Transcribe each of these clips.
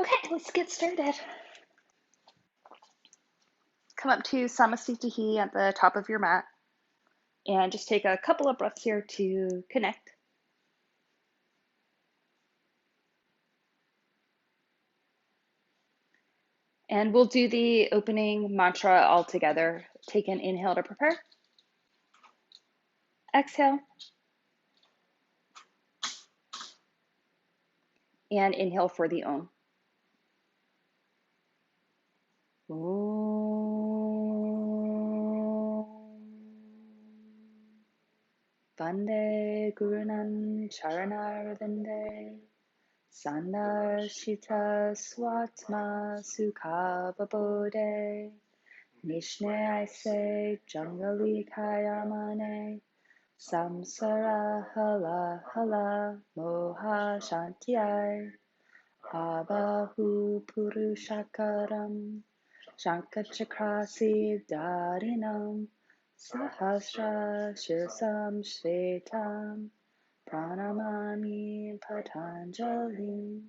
Okay, let's get started. Come up to Samasthiti at the top of your mat and just take a couple of breaths here to connect. And we'll do the opening mantra all together. Take an inhale to prepare. Exhale. And inhale for the Om. Vande Gurunam Charanarvinde Sandarshita Swatma Sukha Babode Nishne Aise Jangali Kayamane Samsara Hala Hala Moha Shantiai Abahu Purushakaram Shankachakrasi Darinam Sahasra Shirsam Shvetam Pranamami Patanjali.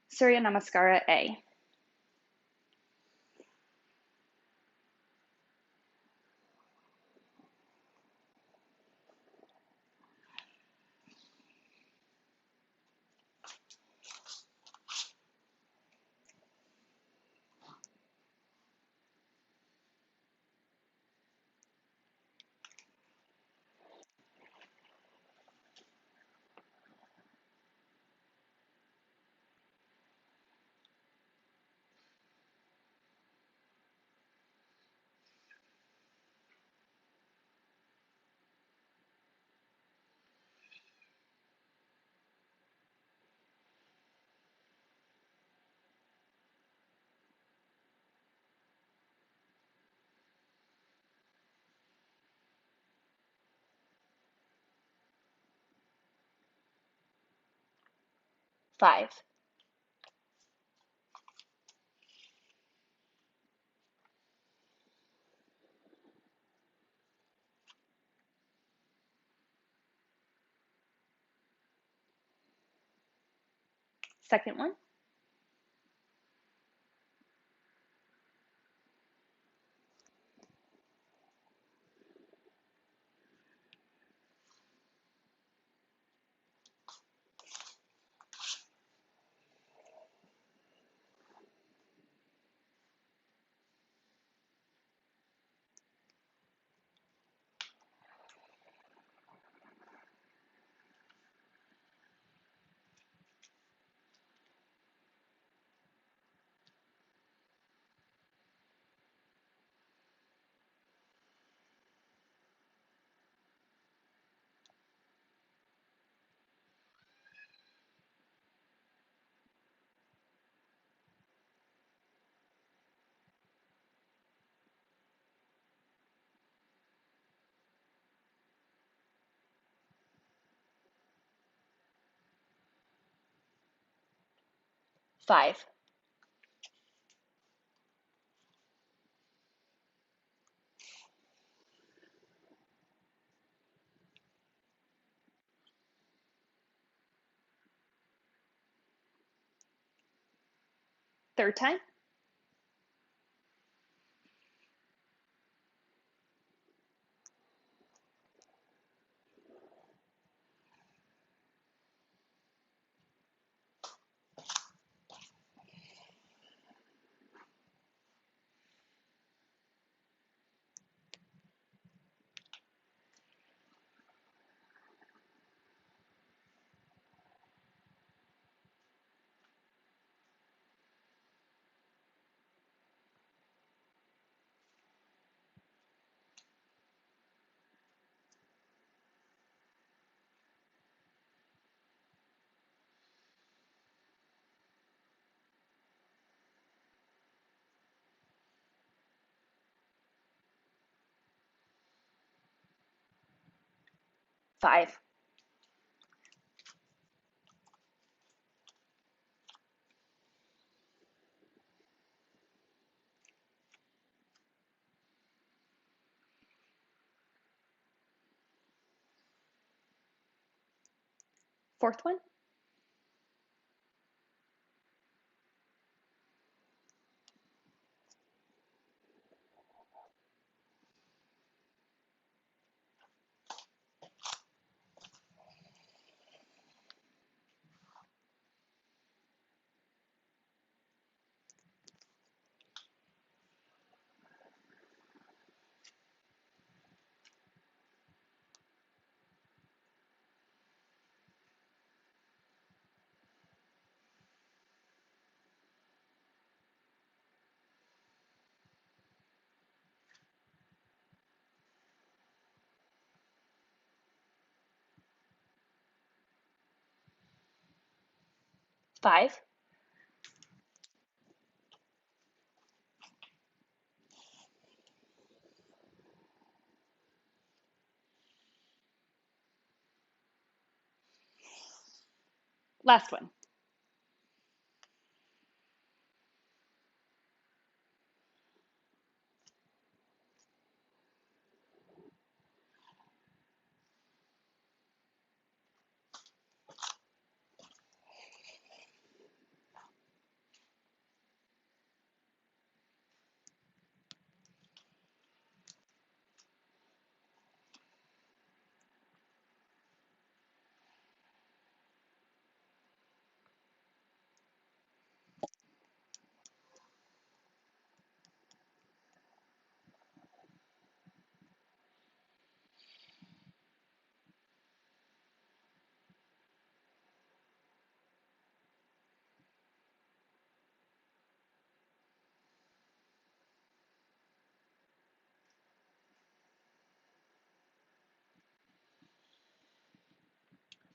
Surya Namaskara A. Five. Second one. Five. Third time. Five. Fourth one. Five. Last one.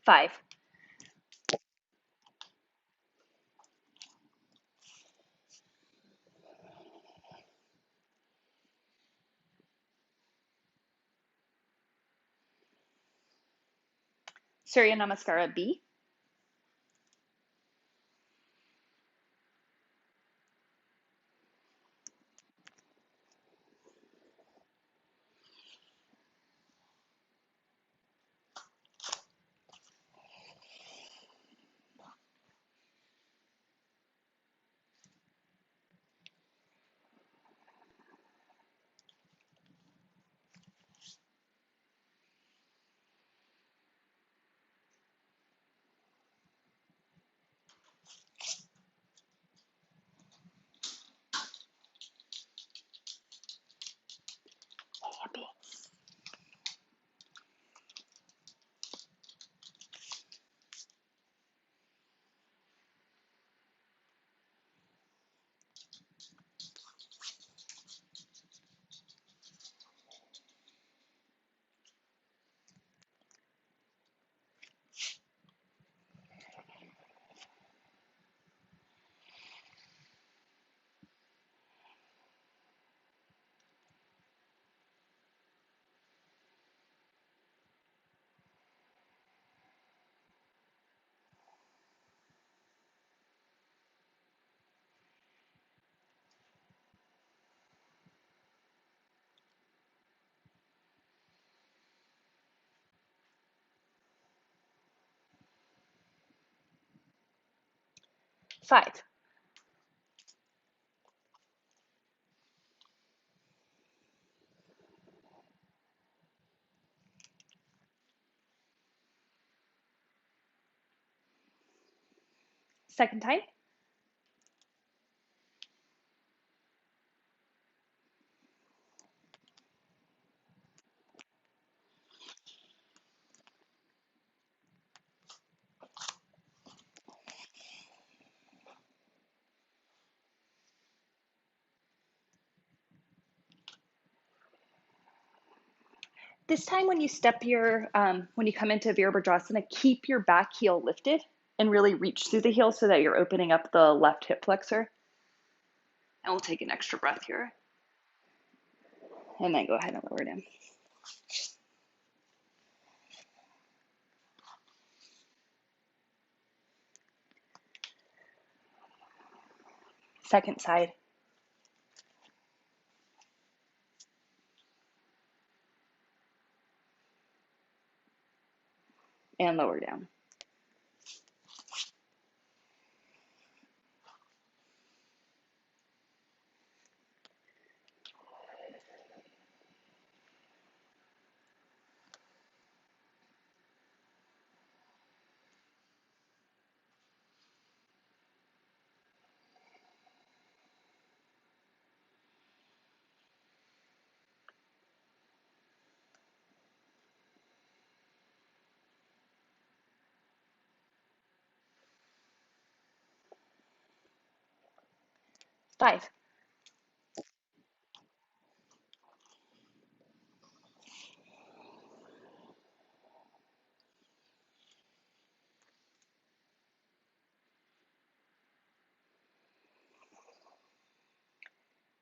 Five. Surya Namaskara B. B. 5. Second time. This time when you come into Virabhadrasana, keep your back heel lifted and really reach through the heel so that you're opening up the left hip flexor. And we'll take an extra breath here. And then go ahead and lower down. Second side. And lower down. 5.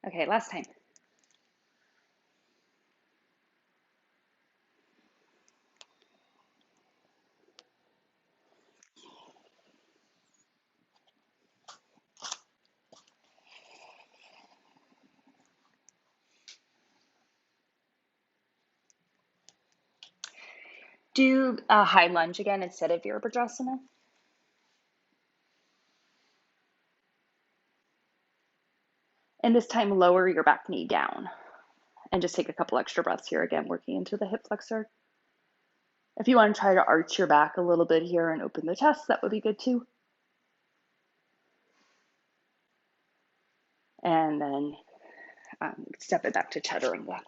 Okay, last time. Do a high lunge again instead of Virabhadrasana. And this time lower your back knee down. And just take a couple extra breaths here again, working into the hip flexor. If you want to try to arch your back a little bit here and open the chest, that would be good too. And then step it back to Chaturanga.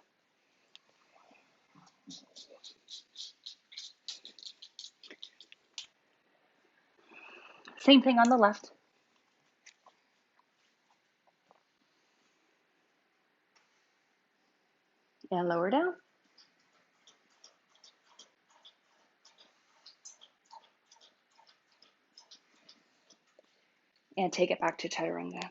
Same thing on the left. And lower down. And take it back to Chaturanga.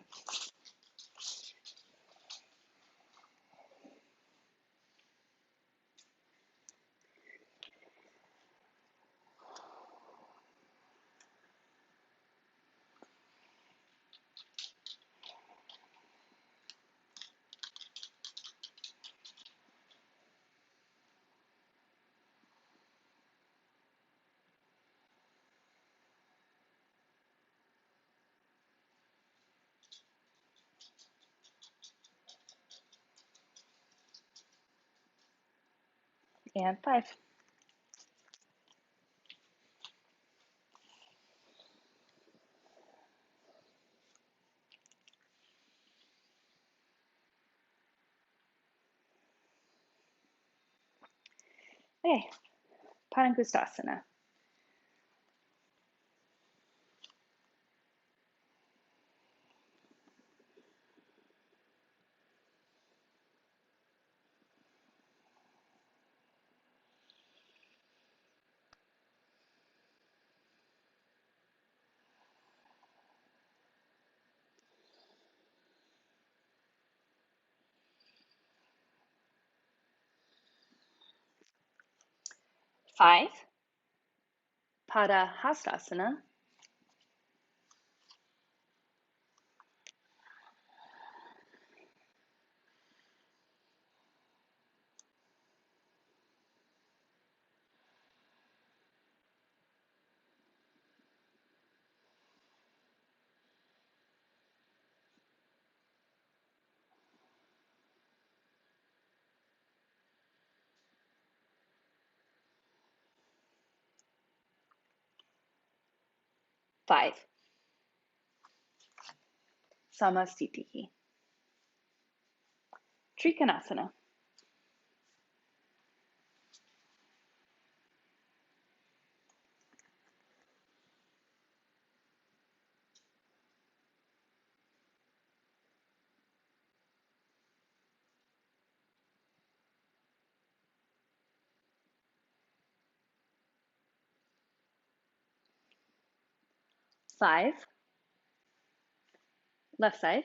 And 5. Okay, Padangusthasana. 5, Padahastasana. 5, Samasthiti. Trikonasana. 5, left side.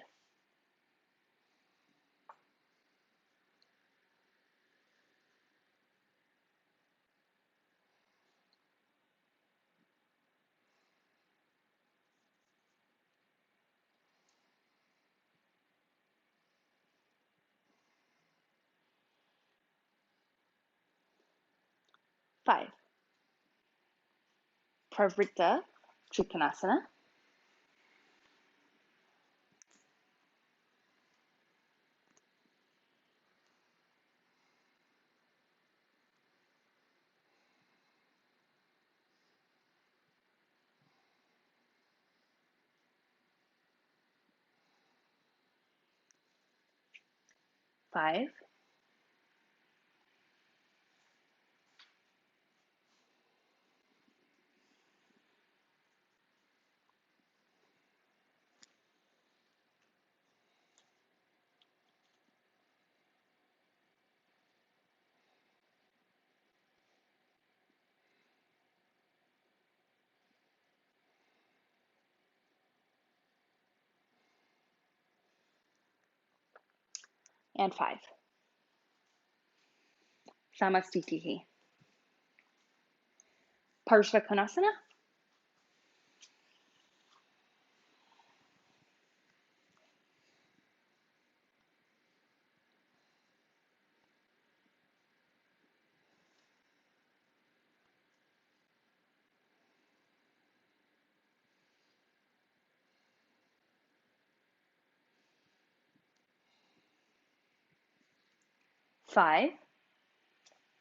5, Pravrita Trikonasana. 5, and 5. Samastitihi. Parshvakonasana. 5.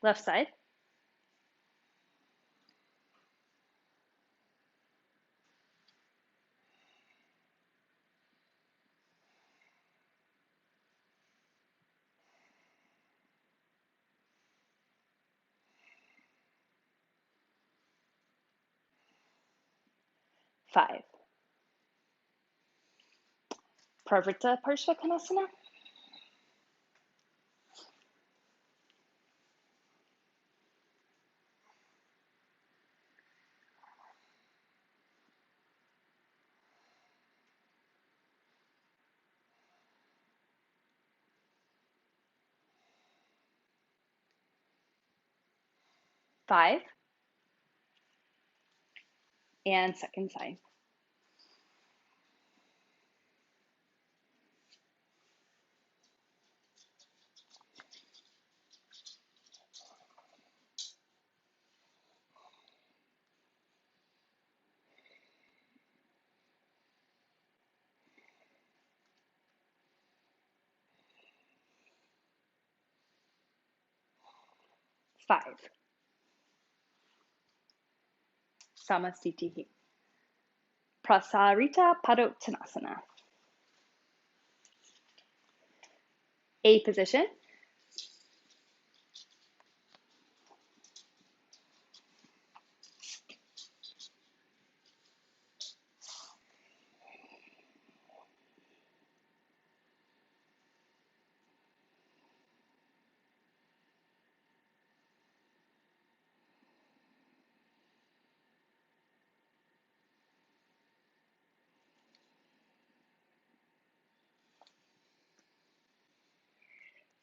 Left side. 5. Pravrita Parshvakonasana. 5. And second side. 5. Samastitihi. Prasarita Padottanasana. A position.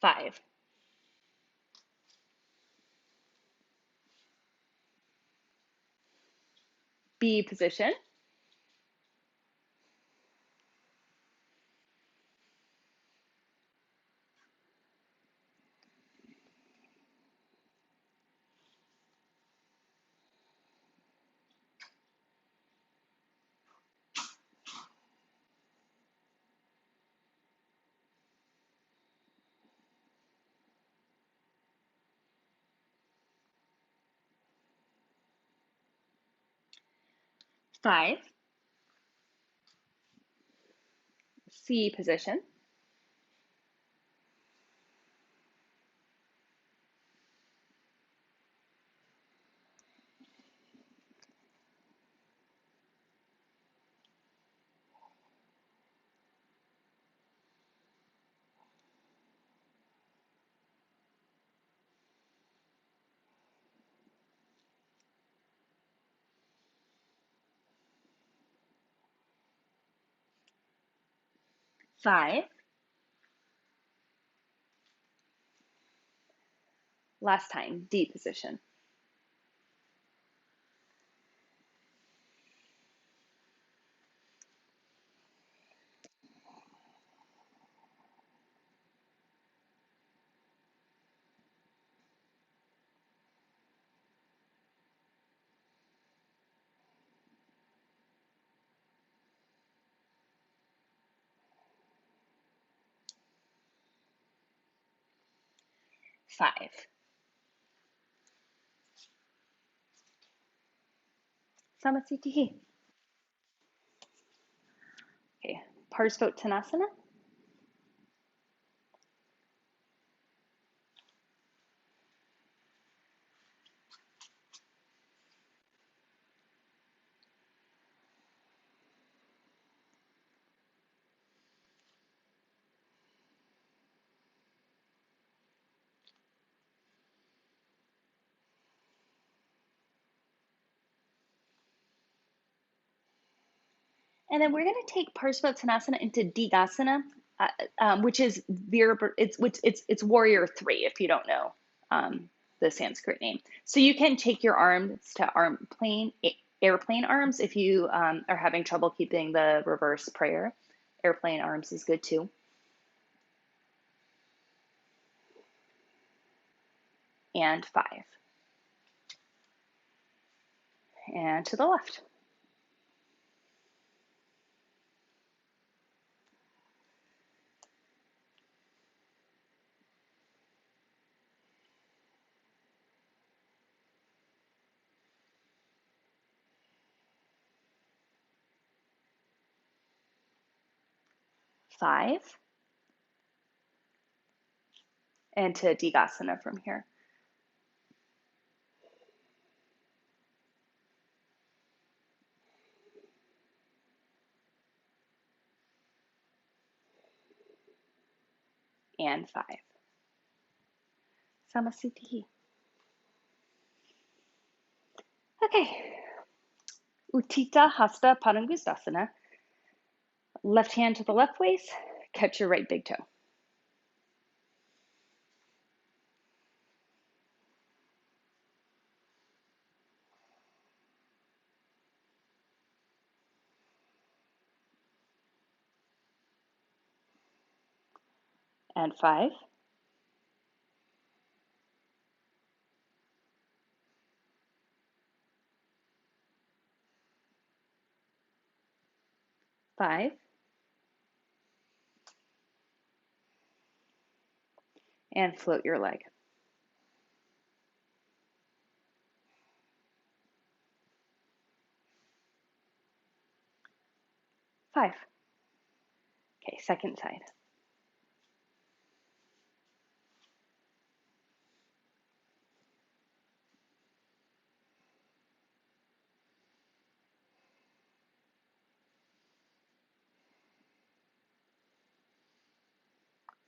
5. B position. 5. C position. 5. Last time, D position. 5. Samastitihi. Okay, Parsvottanasana. 'And then we're going to take Parsvottanasana into Digasana. which is it's warrior 3 if you don't know the Sanskrit name. So you can take your arms to airplane arms if you are having trouble keeping the reverse prayer. Airplane arms is good too. And 5. And to the left. Five. And to Digasana from here. And 5. Samasthiti. Okay. Utthita Hasta Padangusthasana. Left hand to the left waist, catch your right big toe. And 5. 5. And float your leg. 5. Okay, second side.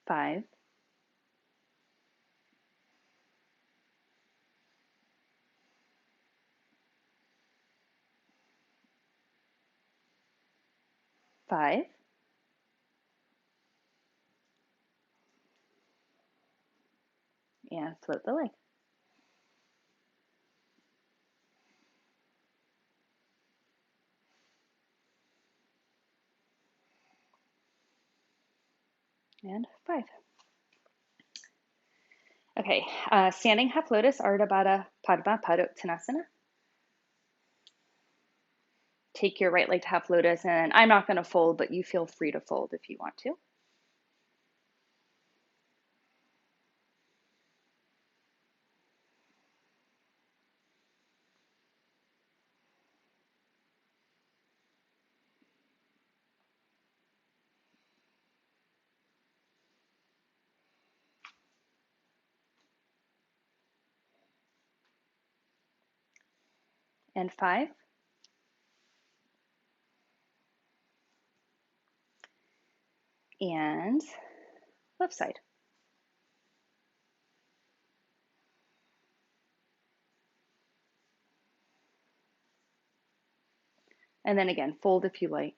5. 5. And float the leg. And 5. Okay, standing half lotus, Ardha Baddha Padma Padottanasana. Take your right leg to half lotus, and I'm not going to fold, but you feel free to fold if you want to. And 5. And left side. And then again, fold if you like.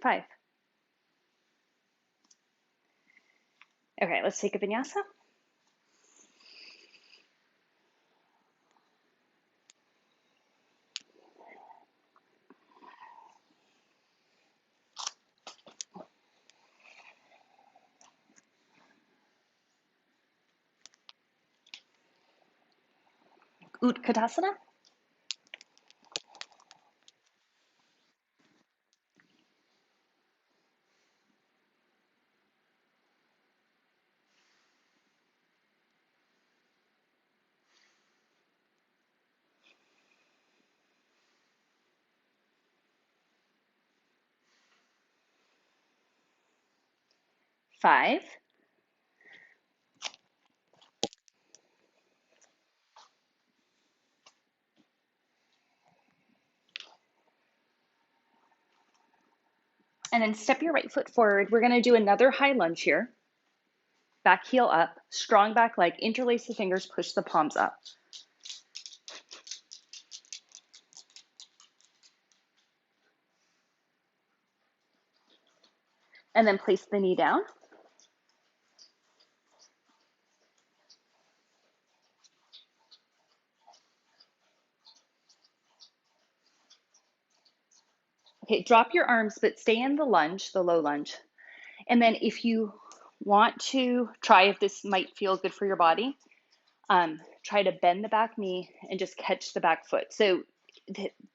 5. Okay, let's take a vinyasa. Utkatasana. 5. And then step your right foot forward. We're going to do another high lunge here. Back heel up, strong back leg, interlace the fingers, push the palms up. And then place the knee down. Okay, drop your arms, but stay in the lunge, the low lunge. And then if you want to try if this might feel good for your body, try to bend the back knee and just catch the back foot. So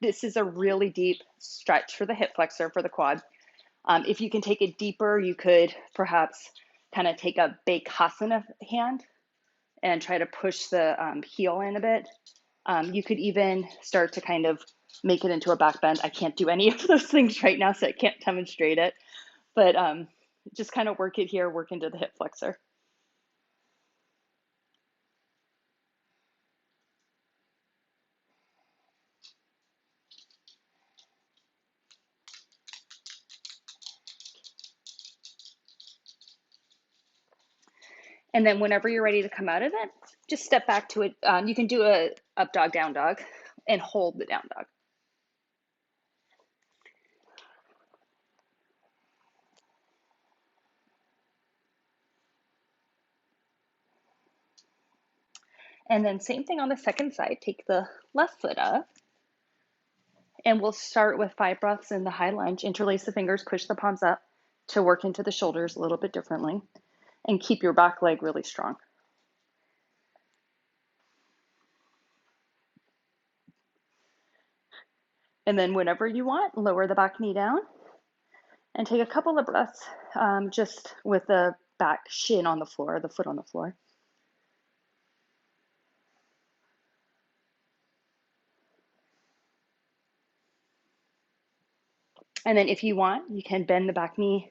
this is a really deep stretch for the hip flexor, for the quad. If you can take it deeper, you could perhaps kind of take a Bakasana hand and try to push the heel in a bit. You could even start to kind of make it into a back bend. I can't do any of those things right now, so I can't demonstrate it. But just kind of work it here, work into the hip flexor. And then whenever you're ready to come out of it, just step back to it. You can do a up dog, down dog, and hold the down dog. And then same thing on the second side. Take the left foot up. And we'll start with 5 breaths in the high lunge. Interlace the fingers, push the palms up to work into the shoulders a little bit differently. And keep your back leg really strong. And then whenever you want, lower the back knee down and take a couple of breaths just with the back shin on the floor, the foot on the floor. And then if you want, you can bend the back knee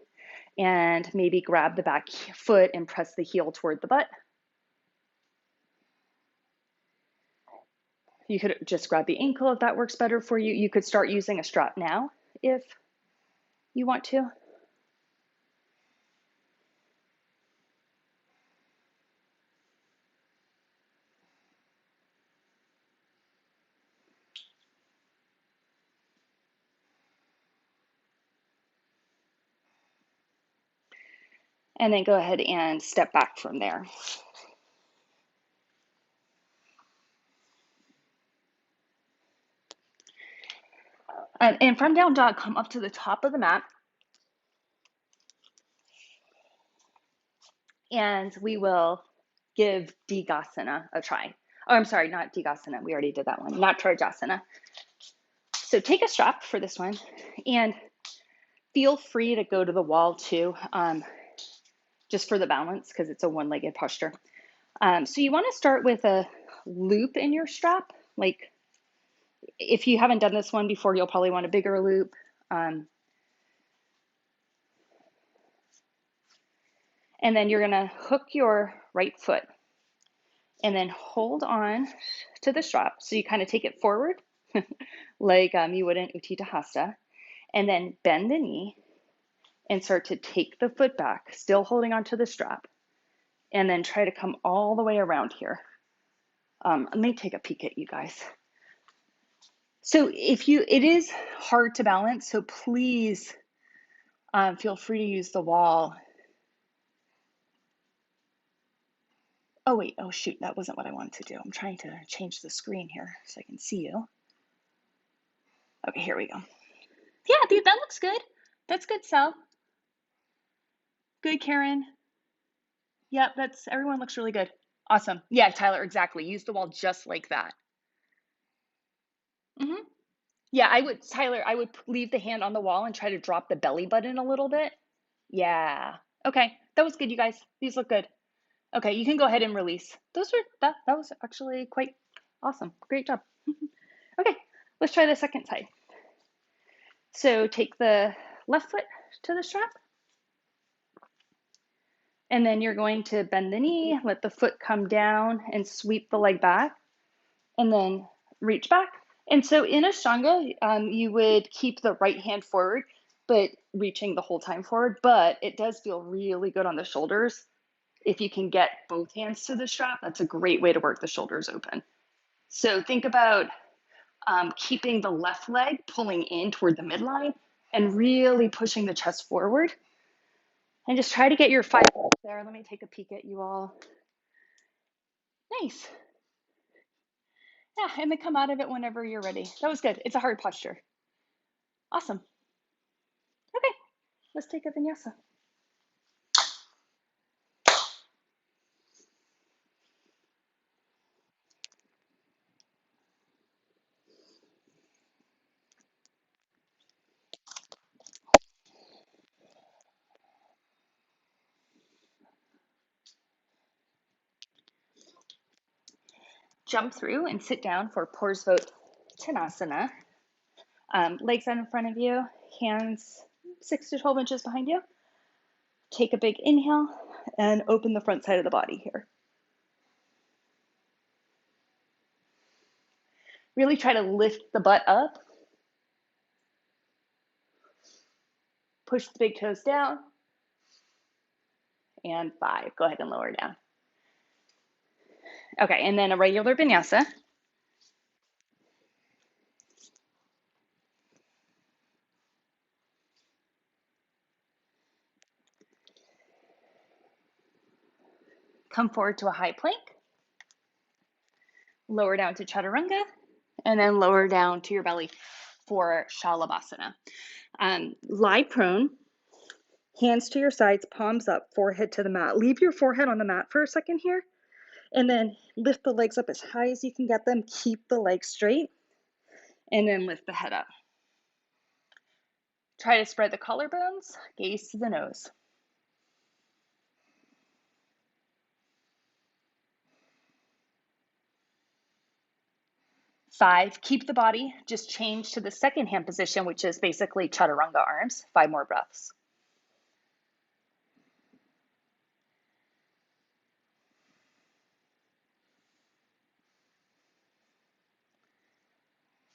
and maybe grab the back foot and press the heel toward the butt. You could just grab the ankle if that works better for you. You could start using a strap now if you want to. And then go ahead and step back from there. And from down dog, come up to the top of the mat. And we will give Digasana a try. Oh, I'm sorry, not Digasana. We already did that one. Not Trijanasana. So take a strap for this one and feel free to go to the wall too, just for the balance because it's a one-legged posture. So you want to start with a loop in your strap. Like if you haven't done this one before, you'll probably want a bigger loop. And then you're going to hook your right foot and then hold on to the strap. So you kind of take it forward like you would in Utthita Hasta, and then bend the knee and start to take the foot back, still holding onto the strap, and then try to come all the way around here. Let me take a peek at you guys. So it is hard to balance, so please feel free to use the wall. Oh wait, oh shoot, that wasn't what I wanted to do. I'm trying to change the screen here so I can see you. Okay, here we go. Yeah, dude, that looks good. That's good, Sal. Good, Karen. Yep, everyone looks really good. Awesome. Yeah, Tyler, exactly. Use the wall just like that. Hmm. Yeah, Tyler, I would leave the hand on the wall and try to drop the belly button a little bit. Yeah. Okay, that was good, you guys. These look good. Okay, you can go ahead and release. That was actually quite awesome. Great job. Okay, let's try the second side. So take the left foot to the strap. And then you're going to bend the knee, let the foot come down and sweep the leg back, and then reach back. And so in Ashtanga, you would keep the right hand forward, but reaching the whole time forward. But it does feel really good on the shoulders. If you can get both hands to the strap, that's a great way to work the shoulders open. So think about keeping the left leg pulling in toward the midline and really pushing the chest forward. And just try to get your 5 reps there. Let me take a peek at you all. Nice. Yeah, and then come out of it whenever you're ready. That was good. It's a hard posture. Awesome. Okay, let's take a vinyasa. Jump through and sit down for Parsvottanasana. Legs out in front of you, hands 6 to 12 inches behind you. Take a big inhale and open the front side of the body here. Really try to lift the butt up. Push the big toes down. And 5. Go ahead and lower down. Okay, and then a regular vinyasa. Come forward to a high plank. Lower down to chaturanga. And then lower down to your belly for shalabhasana. Lie prone. Hands to your sides, palms up, forehead to the mat. Leave your forehead on the mat for a second here. And then lift the legs up as high as you can get them. Keep the legs straight. And then lift the head up. Try to spread the collarbones, gaze to the nose. 5, keep the body, just change to the second hand position, which is basically chaturanga arms. 5 more breaths.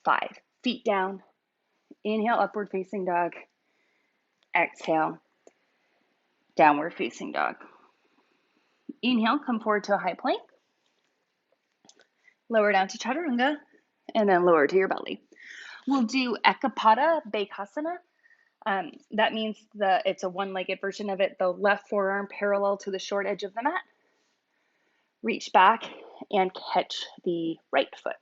Five, feet down. Inhale, upward facing dog. Exhale, downward facing dog. Inhale, come forward to a high plank. Lower down to chaturanga, and then lower to your belly. We'll do Ekapada Bakasana. That means it's a one-legged version of it. The left forearm parallel to the short edge of the mat. Reach back and catch the right foot.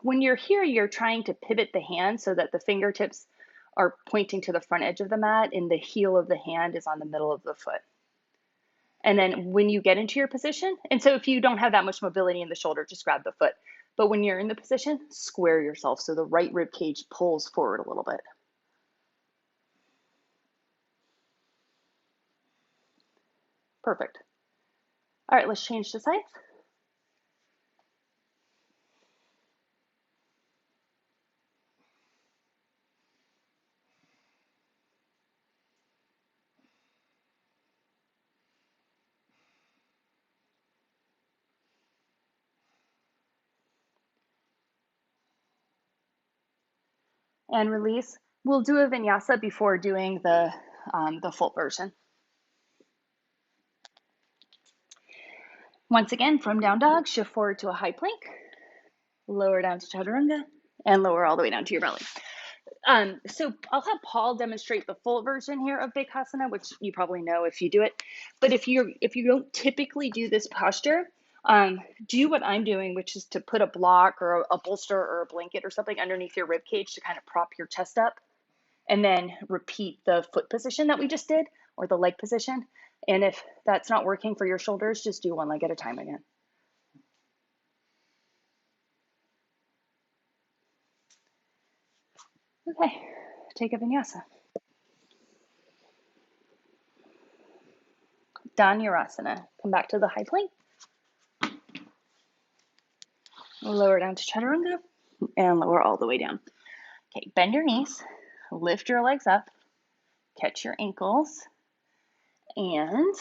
When you're here, you're trying to pivot the hand so that the fingertips are pointing to the front edge of the mat and the heel of the hand is on the middle of the foot. And then when you get into your position, and so if you don't have that much mobility in the shoulder, just grab the foot. But when you're in the position, square yourself so the right rib cage pulls forward a little bit. Perfect. All right, let's change to sides. And release. We'll do a vinyasa before doing the full version. Once again, from down dog, shift forward to a high plank, lower down to chaturanga, and lower all the way down to your belly. So I'll have Paul demonstrate the full version here of Bakasana, which you probably know if you do it. But if you don't typically do this posture, do what I'm doing, which is to put a block or a bolster or a blanket or something underneath your rib cage to kind of prop your chest up, and then repeat the foot position that we just did, or the leg position. And if that's not working for your shoulders, just do one leg at a time again. Okay, take a vinyasa. Dhanurasana. Come back to the high plank. Lower down to chaturanga and lower all the way down. Okay, bend your knees, lift your legs up, catch your ankles, and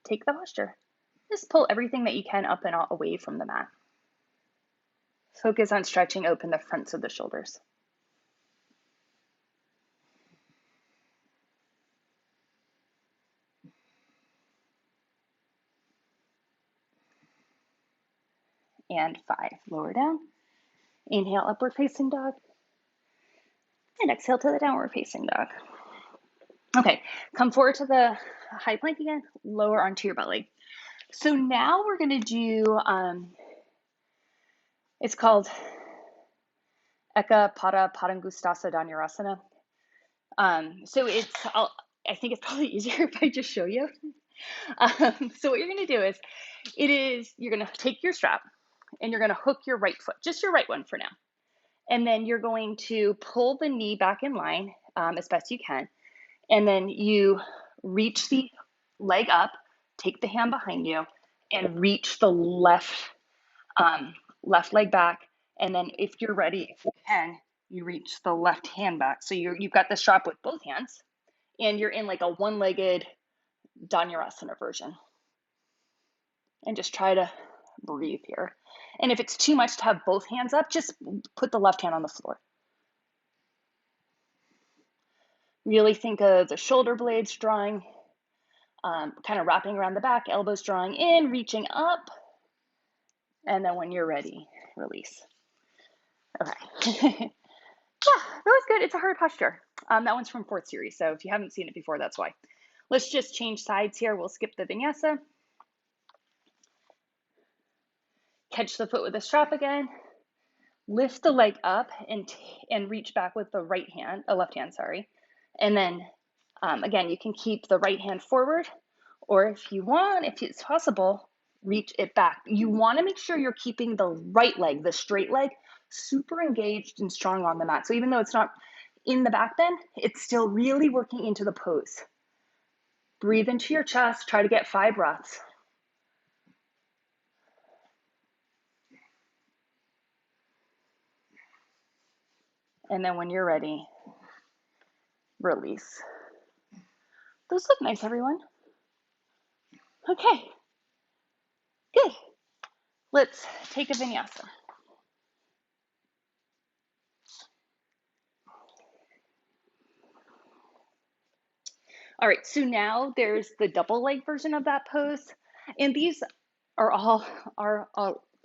take the posture. Just pull everything that you can up and away from the mat. Focus on stretching open the fronts of the shoulders. and 5. Lower down. Inhale, upward facing dog. And exhale to the downward facing dog. Okay, come forward to the high plank again. Lower onto your belly. So now we're going to do, it's called Eka Pada Padangusthasa Dhanurasana. So I think it's probably easier if I just show you. So what you're going to do is, you're going to take your strap and you're going to hook your right foot, just your right one for now. And then you're going to pull the knee back in line as best you can. And then you reach the leg up, take the hand behind you, and reach the left leg back. And then if you're ready, if you can, you reach the left hand back. So you've got the strap with both hands, and you're in like a one-legged Dhanurasana version. And just try to breathe here. And if it's too much to have both hands up, just put the left hand on the floor. Really think of the shoulder blades drawing, kind of wrapping around the back, elbows drawing in, reaching up. And then when you're ready, release. Okay. Yeah, that was good. It's a hard posture. That one's from 4th series. So if you haven't seen it before, that's why. Let's just change sides here. We'll skip the vinyasa. Catch the foot with the strap again. Lift the leg up and reach back with the left hand, sorry. And then again, you can keep the right hand forward, or if it's possible, reach it back. You want to make sure you're keeping the right leg, the straight leg, super engaged and strong on the mat. So even though it's not in the back bend, it's still really working into the pose. Breathe into your chest. Try to get 5 breaths. And then when you're ready, release. Those look nice, everyone. Okay, good. Let's take a vinyasa. All right, so now there's the double leg version of that pose. And these are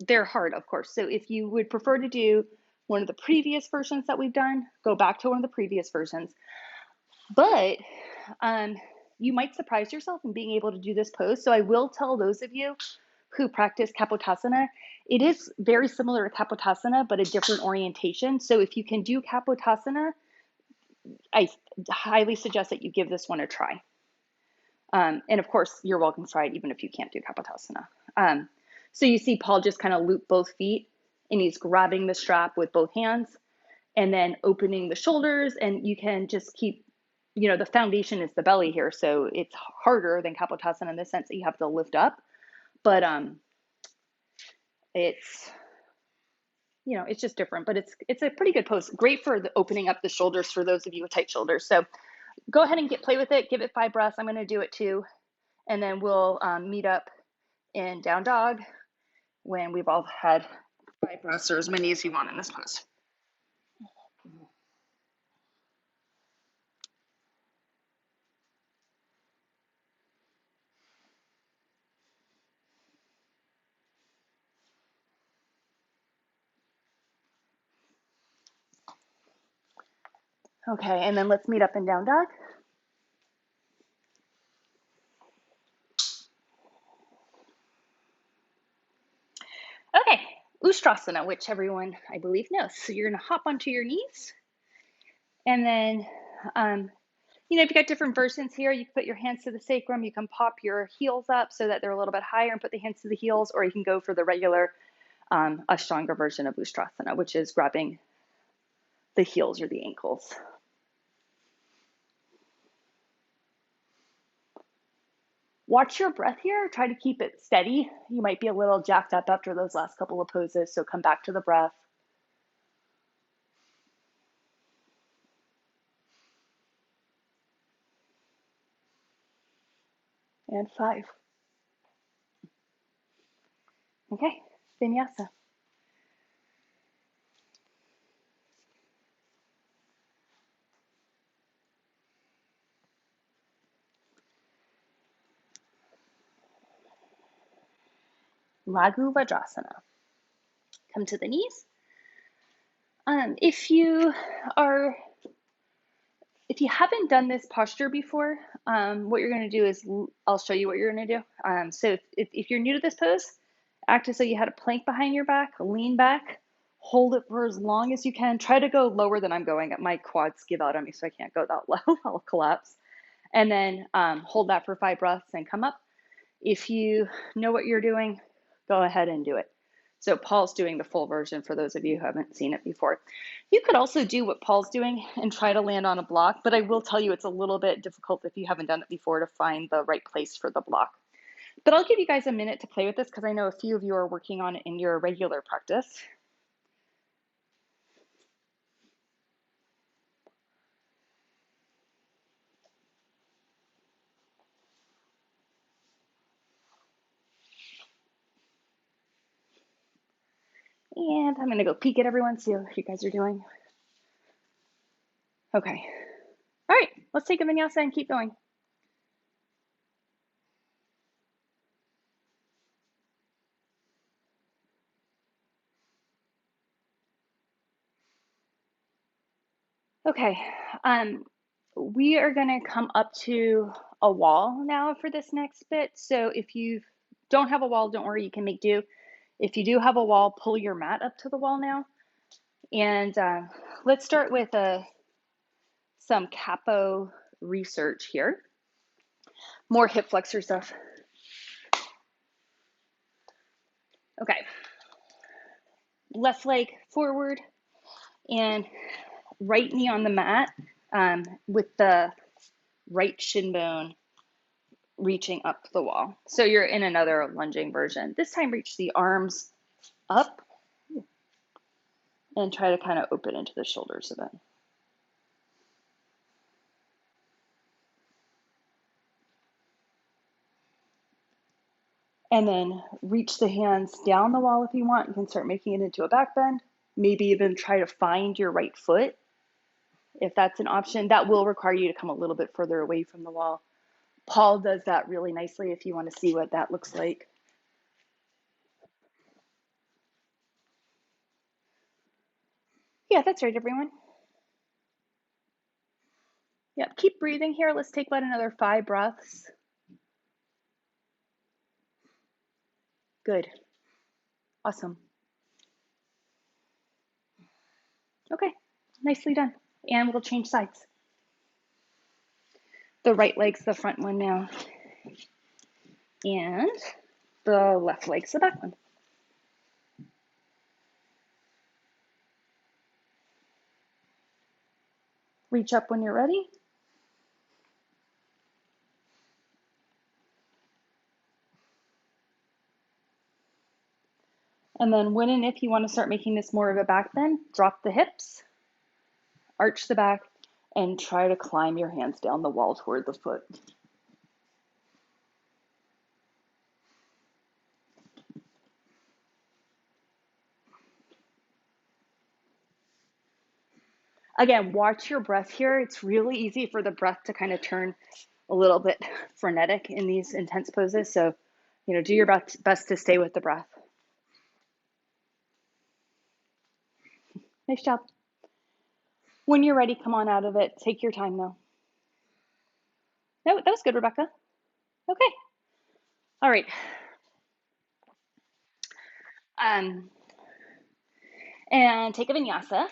they're hard, of course. So if you would prefer to do one of the previous versions that we've done, go back to one of the previous versions. But you might surprise yourself in being able to do this pose. So I will tell those of you who practice Kapotasana, it is very similar to Kapotasana, but a different orientation. So if you can do Kapotasana, I highly suggest that you give this one a try. And of course, you're welcome to try it even if you can't do Kapotasana. So you see Paul just kind of loop both feet, and he's grabbing the strap with both hands and then opening the shoulders, and you can just keep, the foundation is the belly here, so it's harder than Kapotasana in the sense that you have to lift up, but it's just different, but it's a pretty good pose. Great for the opening up the shoulders for those of you with tight shoulders. So go ahead and play with it. Give it 5 breaths. I'm going to do it too. And then we'll meet up in down dog when we've all had 5 breaths or as many as you want in this pose. Okay, and then let's meet up in down dog. Okay, Ustrasana, which everyone, I believe, knows. So you're going to hop onto your knees. And then, if you got different versions here, you can put your hands to the sacrum. You can pop your heels up so that they're a little bit higher and put the hands to the heels, or you can go for the regular Ashtanga version of Ustrasana, which is grabbing the heels or the ankles. Watch your breath here. Try to keep it steady. You might be a little jacked up after those last couple of poses, so come back to the breath. And 5. Okay, vinyasa. Laghu Vajrasana. Come to the knees. If you are, if you haven't done this posture before, what you're going to do is, I'll show you what you're going to do. So if you're new to this pose, act as though you had a plank behind your back, lean back, hold it for as long as you can. Try to go lower than I'm going. My quads give out on me, so I can't go that low. I'll collapse. And then hold that for 5 breaths and come up. If you know what you're doing, go ahead and do it. So Paul's doing the full version for those of you who haven't seen it before. You could also do what Paul's doing and try to land on a block, but I will tell you it's a little bit difficult if you haven't done it before to find the right place for the block. But I'll give you guys a minute to play with this because I know a few of you are working on it in your regular practice. And I'm going to go peek at everyone, see how you guys are doing. Okay. All right, let's take a vinyasa and keep going. Okay, we are going to come up to a wall now for this next bit. So if you don't have a wall, don't worry, you can make do. If you do have a wall, pull your mat up to the wall now. And let's start with some capo research here. More hip flexor stuff. Okay, left leg forward and right knee on the mat with the right shin bone reaching up the wall. So you're in another lunging version. This time reach the arms up and try to kind of open into the shoulders a bit. And then reach the hands down the wall if you want. You can start making it into a back bend. Maybe even try to find your right foot if that's an option. That will require you to come a little bit further away from the wall. Paul does that really nicely if you want to see what that looks like. Yeah, that's right, everyone. Yep, keep breathing here. Let's take about another 5 breaths. Good. Awesome. Okay, nicely done. And we'll change sides. The right leg's the front one now. And the left leg's the back one. Reach up when you're ready. And then when and if you want to start making this more of a back bend, drop the hips, arch the back, and try to climb your hands down the wall toward the foot. Again, watch your breath here. It's really easy for the breath to kind of turn a little bit frenetic in these intense poses. So, do your best to stay with the breath. Nice job. When you're ready, come on out of it. Take your time though. No, that was good, Rebecca. Okay. All right. And take a vinyasa.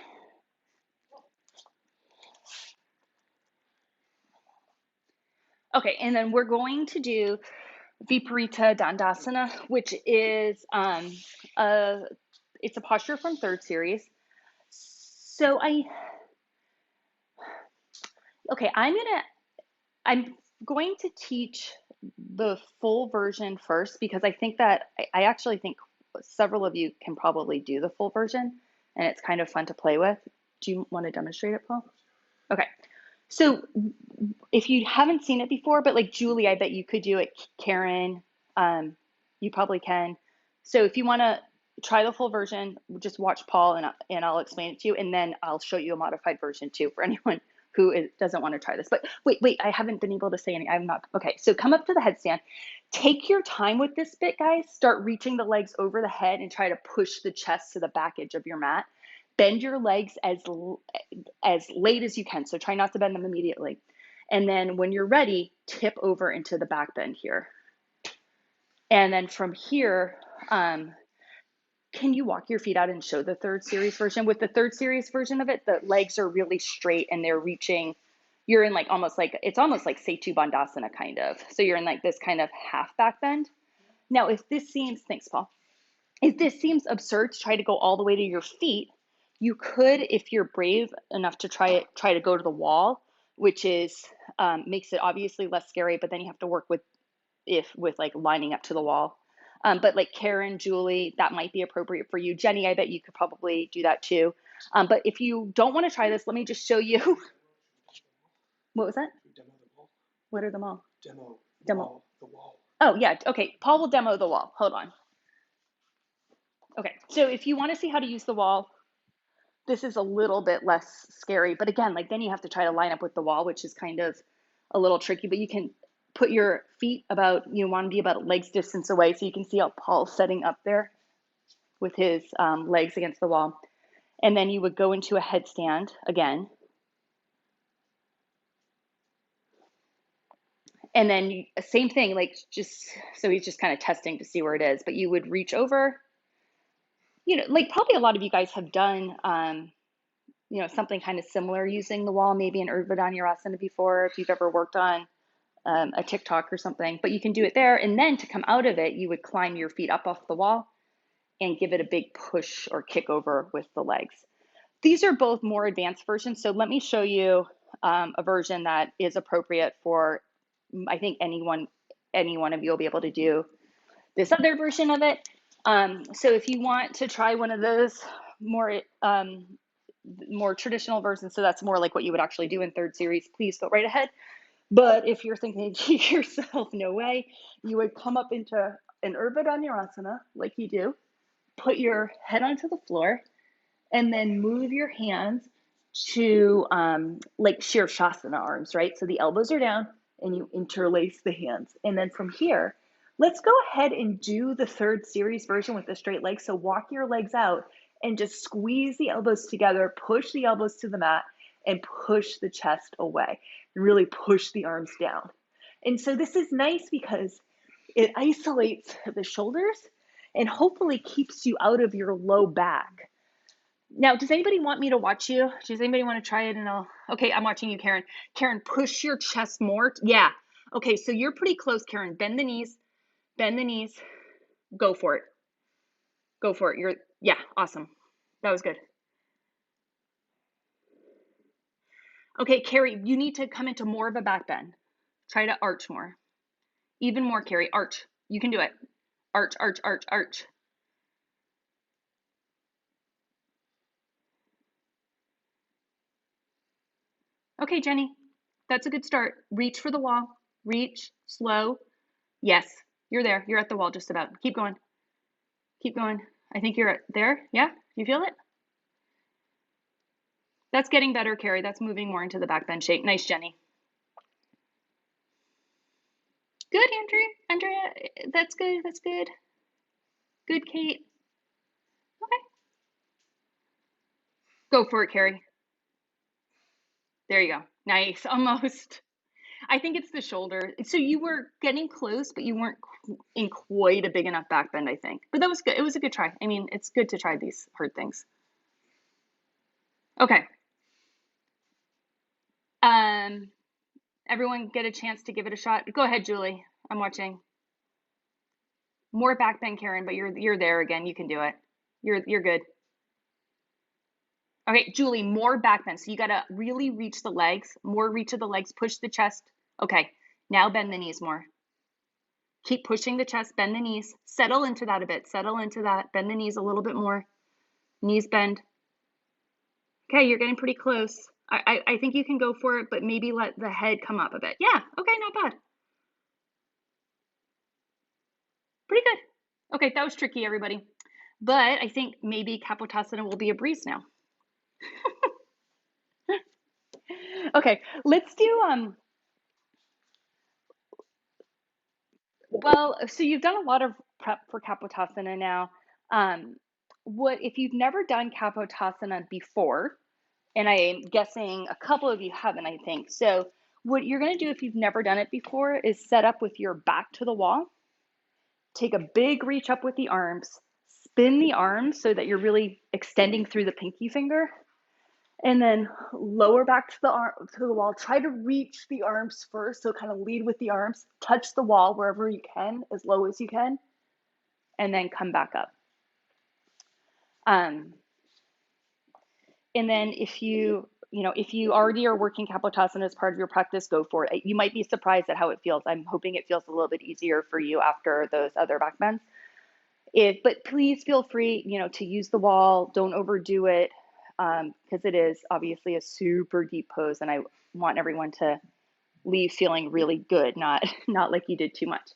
Okay, and then we're going to do Viparita Dandasana, which is it's a posture from third series. So I'm going to teach the full version first because I think that I actually think several of you can probably do the full version and it's kind of fun to play with. Do you want to demonstrate it, Paul? Okay. So if you haven't seen it before, but like Julie, I bet you could do it. Karen, you probably can. So if you want to try the full version, just watch Paul and I'll explain it to you. And then I'll show you a modified version too for anyone doesn't want to try this. But wait, I haven't been able to say anything. I'm not, okay. So come up to the headstand. Take your time with this bit, guys. Start reaching the legs over the head and try to push the chest to the back edge of your mat. Bend your legs as late as you can. So try not to bend them immediately. And then when you're ready, tip over into the back bend here. And then from here, can you walk your feet out and show the third series version? With the third series version of it, the legs are really straight and they're reaching, you're in like almost like, it's almost like Setu Bandhasana kind of. So you're in like this kind of half back bend. Now, if this seems, thanks, Paul. If this seems absurd to try to go all the way to your feet, you could, if you're brave enough to try to go to the wall, which is, makes it obviously less scary, but then you have to work with like lining up to the wall. But like Karen, Julie, that might be appropriate for you. Jenny, I bet you could probably do that too. But if you don't want to try this, let me just show you. What was that? Demo the wall. What are them all? Demo. The wall. Oh, yeah. Okay. Paul will demo the wall. Hold on. Okay. So if you want to see how to use the wall, this is a little bit less scary. But again, like then you have to try to line up with the wall, which is kind of a little tricky. But you can put your feet about, you want to be about legs distance away. So you can see how Paul's setting up there with his legs against the wall. And then you would go into a headstand again. And then same thing, like just, so he's just kind of testing to see where it is, but you would reach over, like probably a lot of you guys have done, something kind of similar using the wall, maybe an Urdhva Dhanurasana before, if you've ever worked on a TikTok or something, but you can do it there. And then to come out of it, you would climb your feet up off the wall and give it a big push or kick over with the legs. These are both more advanced versions. So let me show you a version that is appropriate for, I think any one of you will be able to do this other version of it. So if you want to try one of those more traditional versions, so that's more like what you would actually do in third series, please go right ahead. But if you're thinking to yourself, no way, you would come up into an Urdhva Dhanurasana like you do, put your head onto the floor, and then move your hands to like Shirshasana arms, right? So the elbows are down and you interlace the hands. And then from here, let's go ahead and do the third series version with the straight legs. So walk your legs out and just squeeze the elbows together, push the elbows to the mat, and push the chest away. Really push the arms down. And so this is nice because it isolates the shoulders and hopefully keeps you out of your low back. Now, does anybody want me to watch you? Does anybody want to try it? Okay, I'm watching you, Karen. Karen, push your chest more. Yeah. Okay, so you're pretty close, Karen. Bend the knees. Bend the knees. Go for it. Go for it. Yeah, awesome. That was good. Okay, Carrie, you need to come into more of a back bend. Try to arch more. Even more, Carrie. Arch. You can do it. Arch, arch, arch, arch. Okay, Jenny, that's a good start. Reach for the wall. Reach, slow. Yes, you're there. You're at the wall just about. Keep going. Keep going. I think you're there. Yeah, you feel it? That's getting better, Carrie. That's moving more into the back bend shape. Nice, Jenny. Good, Andrea, that's good. That's good. Good, Kate. Okay. Go for it, Carrie. There you go. Nice, almost. I think it's the shoulder. So you were getting close, but you weren't in quite a big enough back bend, I think. But that was good. It was a good try. I mean, it's good to try these hard things. Okay. Everyone get a chance to give it a shot. Go ahead, Julie. I'm watching. More back bend, Karen, but you're there again. You can do it. You're good. Okay, Julie, more back bend. So you gotta really reach the legs, more reach of the legs, push the chest. Okay, now bend the knees more. Keep pushing the chest, bend the knees. Settle into that a bit, settle into that. Bend the knees a little bit more. Knees bend. Okay, you're getting pretty close. I think you can go for it, but maybe let the head come up a bit. Yeah, okay, not bad. Pretty good. Okay, that was tricky, everybody. But I think maybe Kapotasana will be a breeze now. Okay, let's do well, so you've done a lot of prep for Kapotasana now. Um, what if you've never done Kapotasana before, and I am guessing a couple of you haven't, I think. So what you're going to do if you've never done it before is set up with your back to the wall, take a big reach up with the arms, spin the arms so that you're really extending through the pinky finger, and then lower back to the wall. Try to reach the arms first, so kind of lead with the arms, touch the wall wherever you can, as low as you can, and then come back up. Um, and then if you already are working Kapotasana as part of your practice, go for it. You might be surprised at how it feels. I'm hoping it feels a little bit easier for you after those other back bends. But please feel free, to use the wall. Don't overdo it, because it is obviously a super deep pose, and I want everyone to leave feeling really good, not not like you did too much.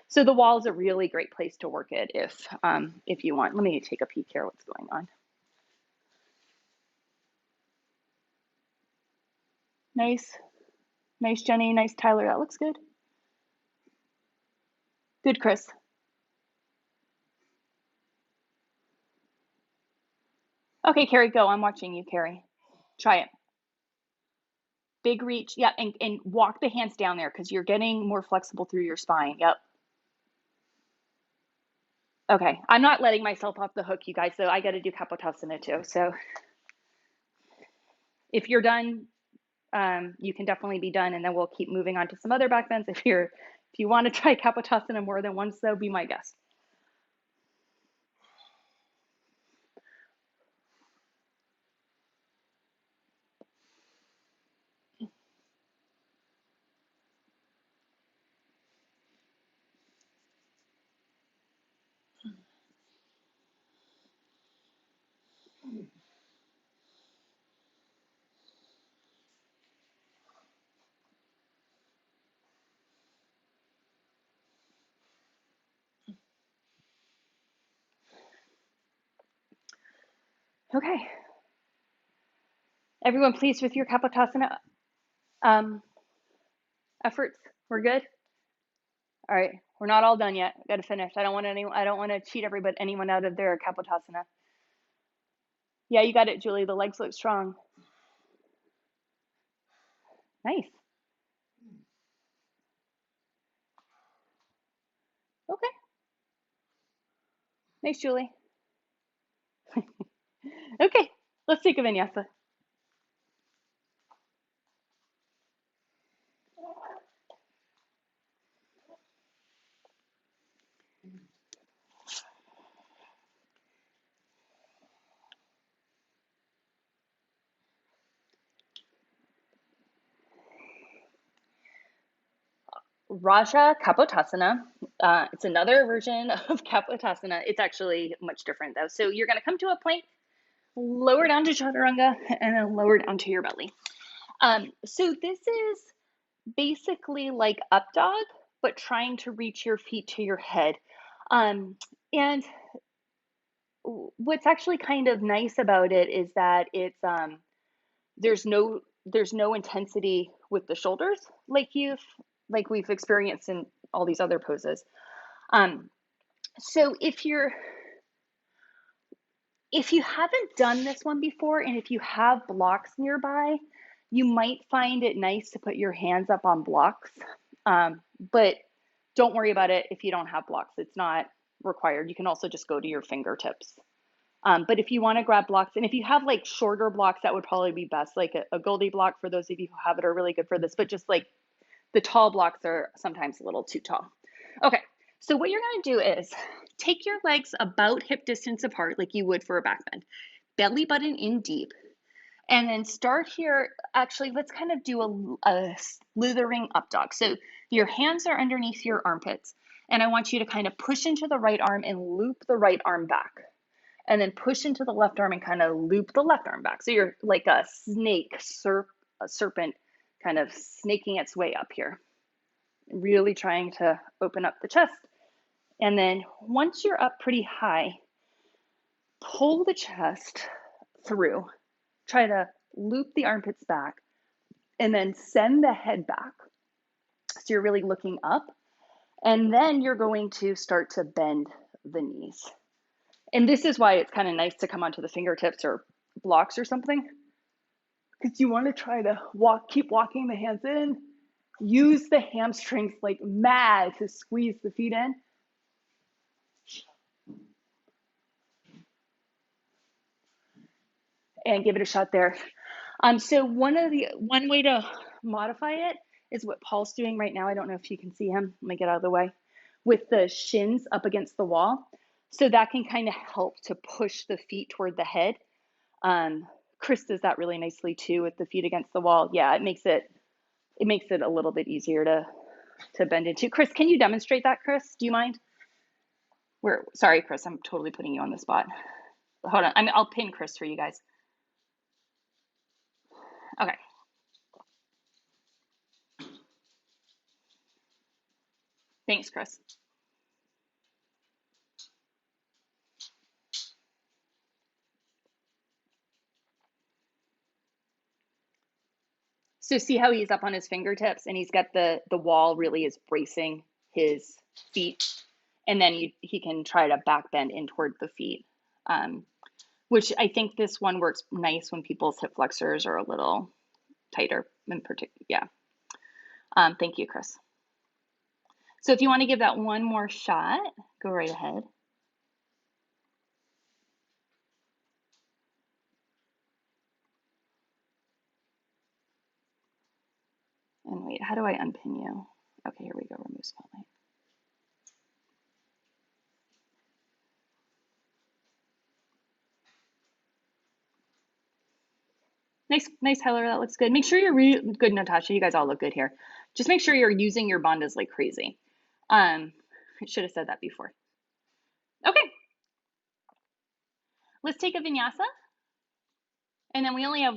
So the wall is a really great place to work it if you want. Let me take a peek here. What's going on? Nice, nice, Jenny. Nice, Tyler. That looks good. Good, Chris. Okay, Carrie, go. I'm watching you, Carrie. Try it. Big reach. Yeah, and walk the hands down there because you're getting more flexible through your spine. Yep. Okay, I'm not letting myself off the hook, you guys, so I got to do Kapotasana too. So if you're done, you can definitely be done, and then we'll keep moving on to some other back bends. If you want to try Kapotasana more than once, though, be my guest. Okay, everyone, pleased with your Kapotasana um, efforts? We're good. All right, we're not all done yet. Got to finish. I don't want to cheat anyone out of their Kapotasana. Yeah, you got it, Julie. The legs look strong. Nice. Okay. Nice, Julie. Okay, let's take a vinyasa. Raja Kapotasana. It's another version of Kapotasana. It's actually much different though. So you're going to come to a plank, lower down to chaturanga, and then lower down to your belly. So this is basically like up dog, but trying to reach your feet to your head. And what's actually kind of nice about it is that there's no intensity with the shoulders like we've experienced in all these other poses. Um, so if you haven't done this one before, and if you have blocks nearby, you might find it nice to put your hands up on blocks. But don't worry about it if you don't have blocks. It's not required. You can also just go to your fingertips. But if you want to grab blocks, and if you have like shorter blocks, that would probably be best. Like a Goldie block, for those of you who have it, are really good for this. But just like the tall blocks are sometimes a little too tall. Okay, so what you're going to do is take your legs about hip distance apart, like you would for a back bend, belly button in deep, and then start here. Actually, let's kind of do a slithering up dog. So your hands are underneath your armpits, and I want you to kind of push into the right arm and loop the right arm back, and then push into the left arm and kind of loop the left arm back. So you're like a snake, a serpent, kind of snaking its way up here, really trying to open up the chest. And then once you're up pretty high, pull the chest through. Try to loop the armpits back, and then send the head back. So you're really looking up. And then you're going to start to bend the knees. And this is why it's kind of nice to come onto the fingertips or blocks or something, because you want to try to keep walking the hands in, use the hamstrings like mad to squeeze the feet in. And give it a shot there. So one way to modify it is what Paul's doing right now. I don't know if you can see him. Let me get out of the way. With the shins up against the wall. So that can kind of help to push the feet toward the head. Chris does that really nicely too with the feet against the wall. Yeah, it makes it a little bit easier to bend into. Chris, can you demonstrate that, Chris? Do you mind? Sorry, Chris, I'm totally putting you on the spot. Hold on. I'll pin Chris for you guys. Okay. Thanks, Chris. So see how he's up on his fingertips and he's got the wall really is bracing his feet, and then he can try to back bend in toward the feet, which I think this one works nice when people's hip flexors are a little tighter in particular. Yeah. Thank you, Chris. So if you want to give that one more shot, go right ahead. And wait, how do I unpin you? Okay, here we go. Remove spotlight. Nice, Heather. That looks good. Make sure you're good, Natasha. You guys all look good here. Just make sure you're using your bandhas like crazy. I should have said that before. Okay, let's take a vinyasa, and then we only have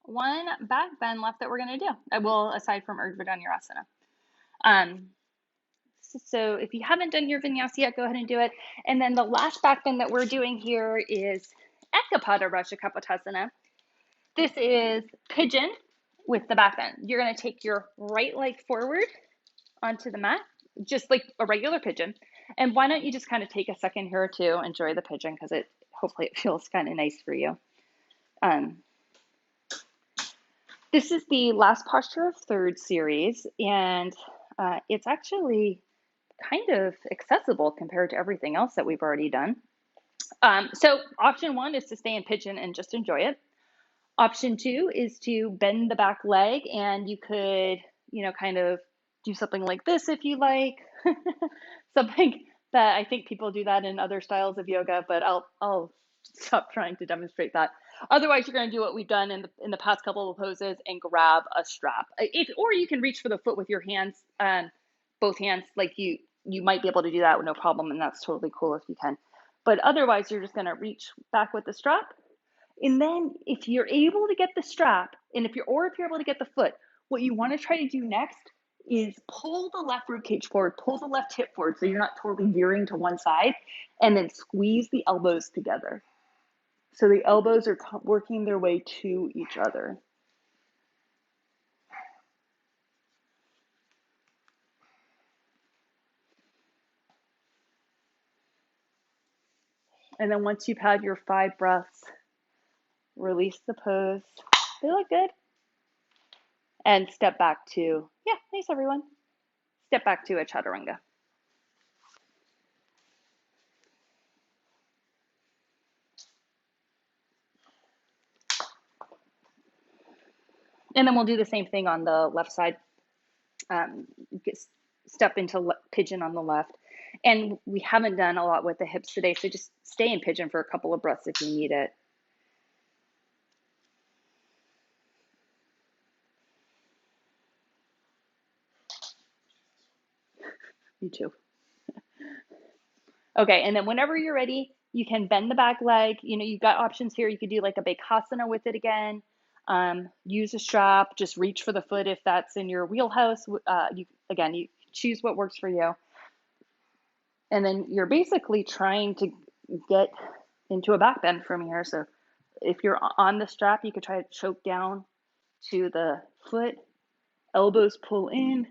one back bend left that we're gonna do. Well, aside from Urdhva Dhanurasana. So if you haven't done your vinyasa yet, go ahead and do it. And then the last back bend that we're doing here is Ekapada Raja Kapotasana. This is pigeon with the back bend. You're going to take your right leg forward onto the mat, just like a regular pigeon. And why don't you just kind of take a second here to enjoy the pigeon, because hopefully it feels kind of nice for you. This is the last posture of third series, and it's actually kind of accessible compared to everything else that we've already done. So option one is to stay in pigeon and just enjoy it. Option two is to bend the back leg, and you could, kind of do something like this if you like. Something that I think people do that in other styles of yoga, but I'll stop trying to demonstrate that. Otherwise, you're going to do what we've done in the past couple of poses and grab a strap. Or you can reach for the foot with your hands, both hands, like you might be able to do that with no problem, and that's totally cool if you can. But otherwise, you're just going to reach back with the strap. And then if you're able to get the strap, and if you're able to get the foot, what you want to try to do next is pull the left rib cage forward, pull the left hip forward so you're not totally veering to one side, and then squeeze the elbows together. So the elbows are working their way to each other. And then once you've had your 5 breaths, release the pose. They look good. And step back to, thanks everyone. Step back to a chaturanga. And then we'll do the same thing on the left side. Step into pigeon on the left. And we haven't done a lot with the hips today, so just stay in pigeon for a couple of breaths if you need it. You too. Okay, and then whenever you're ready, you can bend the back leg. You've got options here. You could do like a Bakasana with it again. Use a strap. Just reach for the foot if that's in your wheelhouse. You choose what works for you. And then you're basically trying to get into a back bend from here. So if you're on the strap, you could try to choke down to the foot, elbows pull in.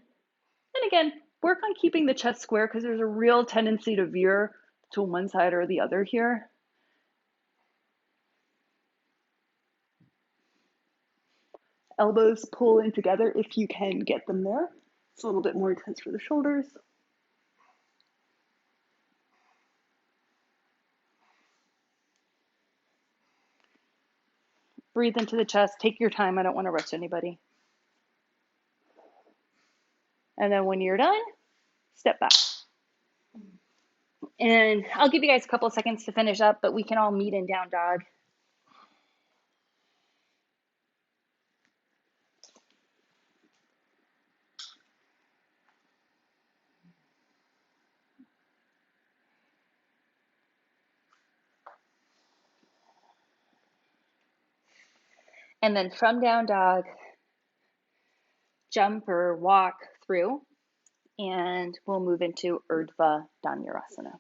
And again, work on keeping the chest square because there's a real tendency to veer to one side or the other here. Elbows pull in together if you can get them there. It's a little bit more intense for the shoulders. Breathe into the chest. Take your time. I don't want to rush anybody. And then when you're done, step back. And I'll give you guys a couple of seconds to finish up, but we can all meet in down dog. And then from down dog, jump or walk through, and we'll move into Urdhva Dhanurasana,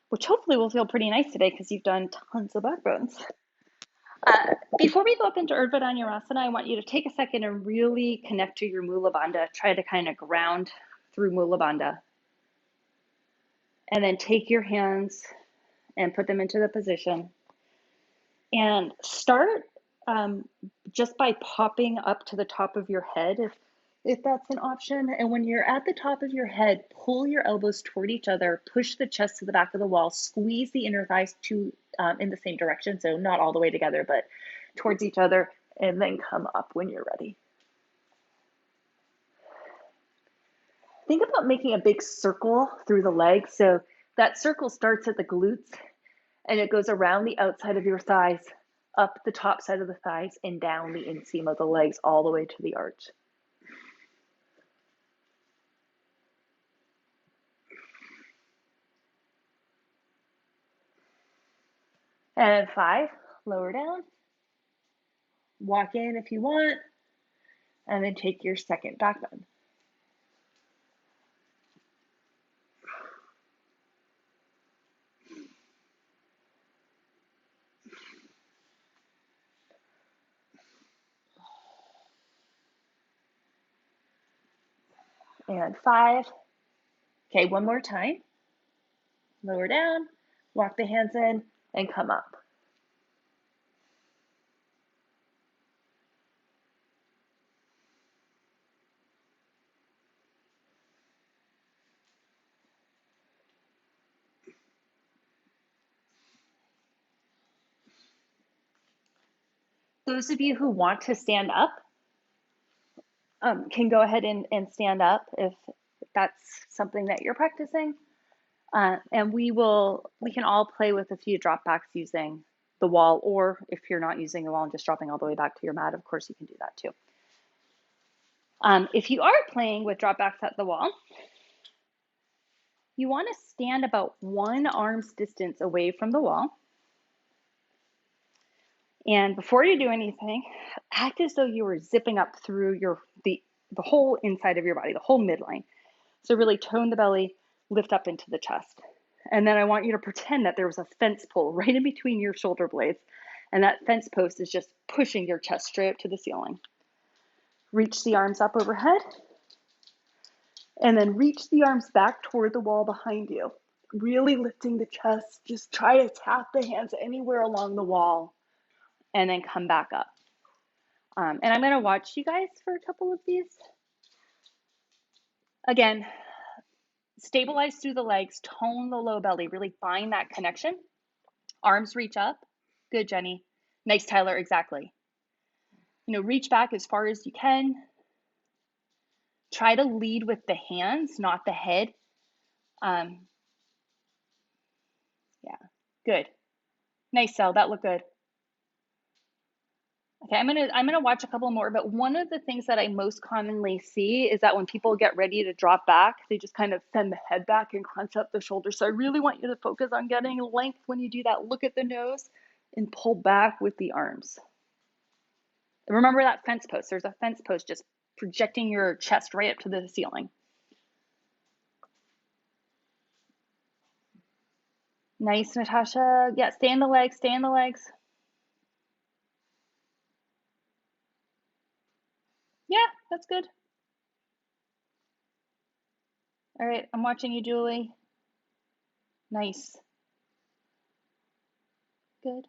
which hopefully will feel pretty nice today because you've done tons of back bones. Before we go up into Urdhva Dhanurasana, I want you to take a second and really connect to your Mula Bandha. Try to kind of ground through Mula Bandha. And then take your hands and put them into the position. And start just by popping up to the top of your head, if that's an option. And when you're at the top of your head, pull your elbows toward each other, push the chest to the back of the wall, squeeze the inner thighs in the same direction, so not all the way together, but towards each other, and then come up when you're ready. Think about making a big circle through the legs. So that circle starts at the glutes, and it goes around the outside of your thighs, up the top side of the thighs, and down the inseam of the legs all the way to the arch. And 5, lower down. Walk in if you want, and then take your second back bend. And 5. Okay, one more time. Lower down, walk the hands in, and come up. Those of you who want to stand up can go ahead and stand up if that's something that you're practicing. And we can all play with a few drop backs using the wall, or if you're not using the wall and just dropping all the way back to your mat, of course you can do that too. If you are playing with drop backs at the wall, you want to stand about one arm's distance away from the wall. And before you do anything, act as though you were zipping up through the whole inside of your body, the whole midline. So really tone the belly, lift up into the chest. And then I want you to pretend that there was a fence pole right in between your shoulder blades. And that fence post is just pushing your chest straight up to the ceiling. Reach the arms up overhead. And then reach the arms back toward the wall behind you. Really lifting the chest. Just try to tap the hands anywhere along the wall. And then come back up. And I'm going to watch you guys for a couple of these. Again, stabilize through the legs, tone the low belly, really find that connection. Arms reach up. Good, Jenny. Nice, Tyler, exactly. Reach back as far as you can. Try to lead with the hands, not the head. Yeah, good. Nice, Sel, that looked good. Okay, I'm gonna watch a couple more, but one of the things that I most commonly see is that when people get ready to drop back, they just kind of send the head back and crunch up the shoulders. So I really want you to focus on getting length when you do that. Look at the nose and pull back with the arms. And remember that fence post. There's a fence post just projecting your chest right up to the ceiling. Nice, Natasha. Yeah, stay in the legs, stay in the legs. Yeah, that's good. All right, I'm watching you, Julie. Nice. Good.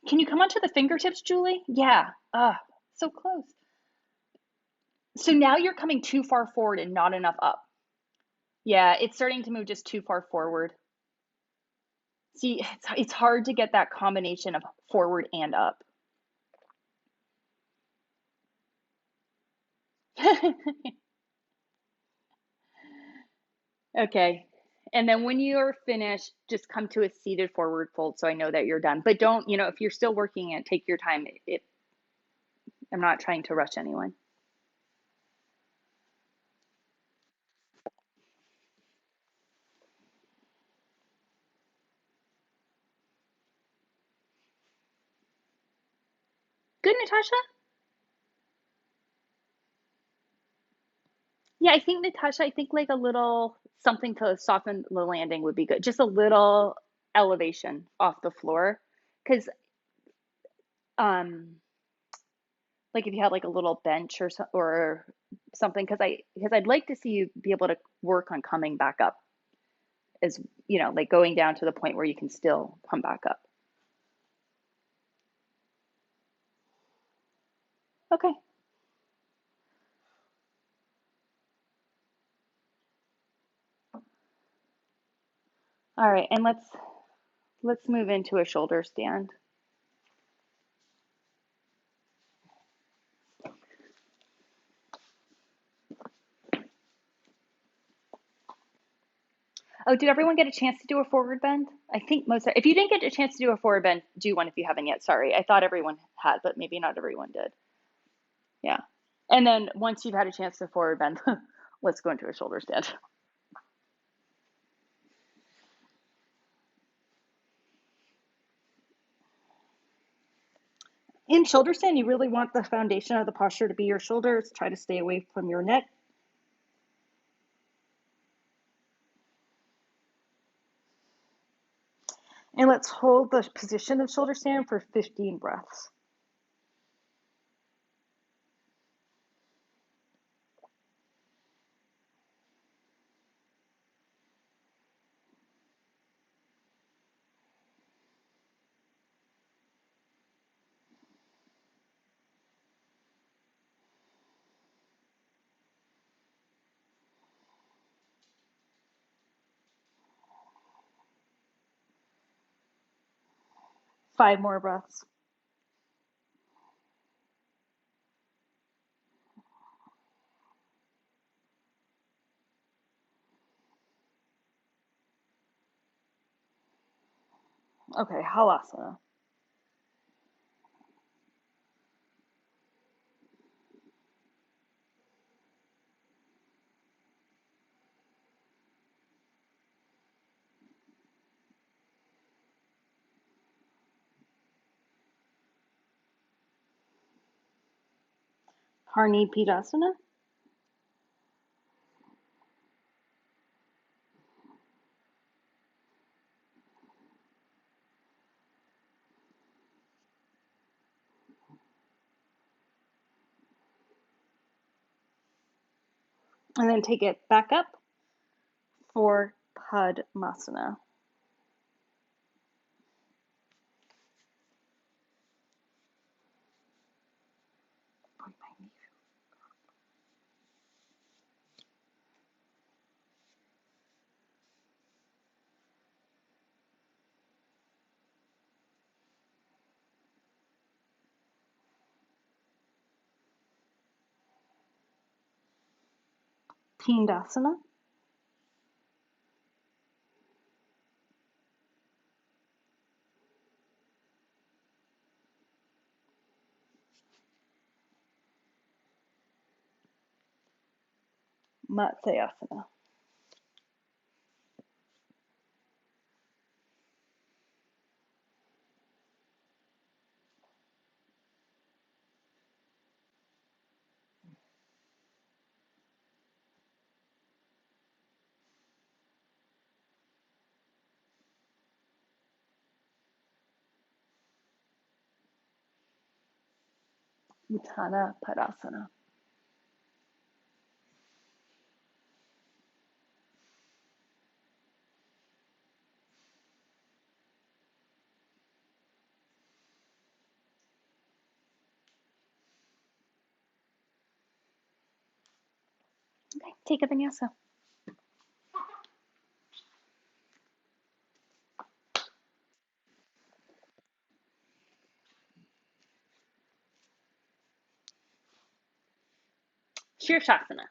Can you come onto the fingertips, Julie? Yeah. So close. So now you're coming too far forward and not enough up. Yeah, it's starting to move just too far forward. See, it's hard to get that combination of forward and up. Okay. And then when you're finished, just come to a seated forward fold so I know that you're done. But don't, if you're still working it, take your time. I'm not trying to rush anyone. Good, Natasha? Yeah, I think like a little something to soften the landing would be good. Just a little elevation off the floor. Because um like if you had like a little bench or something because I'd like to see you be able to work on coming back up as like going down to the point where you can still come back up. Okay. All right, and let's move into a shoulder stand. Oh, did everyone get a chance to do a forward bend? I think if you didn't get a chance to do a forward bend, do one if you haven't yet. Sorry. I thought everyone had, but maybe not everyone did. Yeah. And then once you've had a chance to forward bend, let's go into a shoulder stand. In shoulder stand, you really want the foundation of the posture to be your shoulders. Try to stay away from your neck. And let's hold the position of shoulder stand for 15 breaths. Five more breaths. Okay, halasana. Parnipidasana. And then take it back up for Padmasana. Pindasana. Matsyasana. Uttana Padasana. Okay, take a vinyasa. Shirshasana.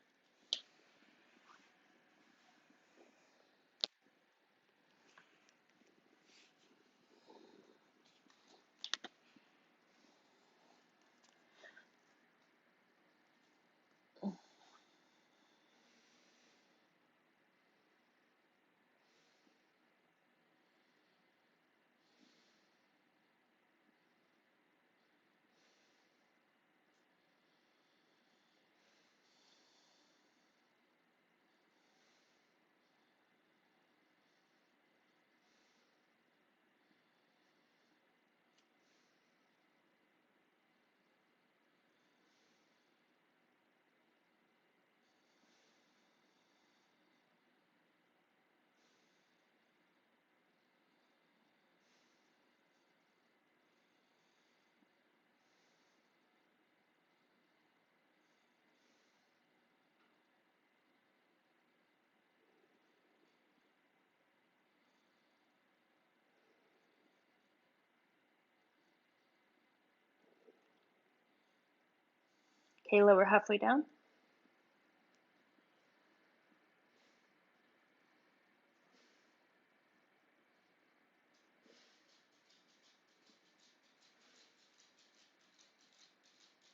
Okay, lower halfway down.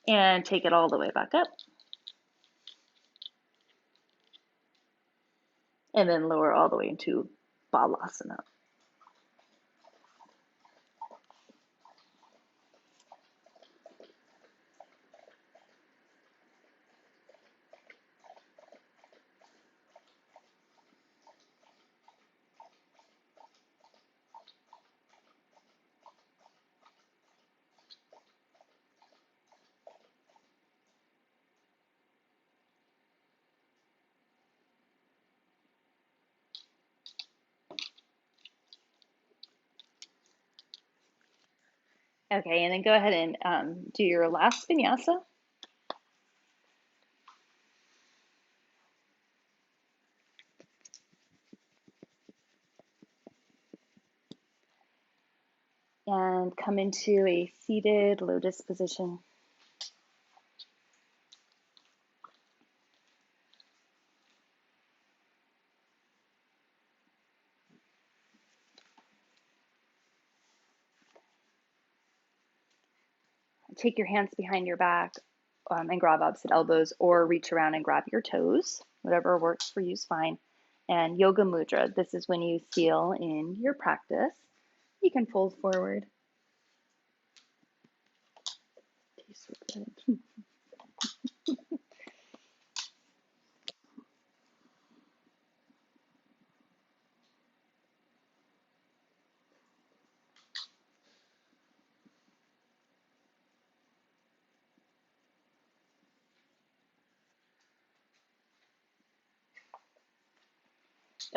And take it all the way back up. And then lower all the way into Balasana. Okay, and then go ahead and do your last vinyasa. And come into a seated lotus position. Take your hands behind your back and grab opposite elbows, or reach around and grab your toes. Whatever works for you is fine. And yoga mudra, this is when you seal in your practice. You can fold forward. Tastes so good.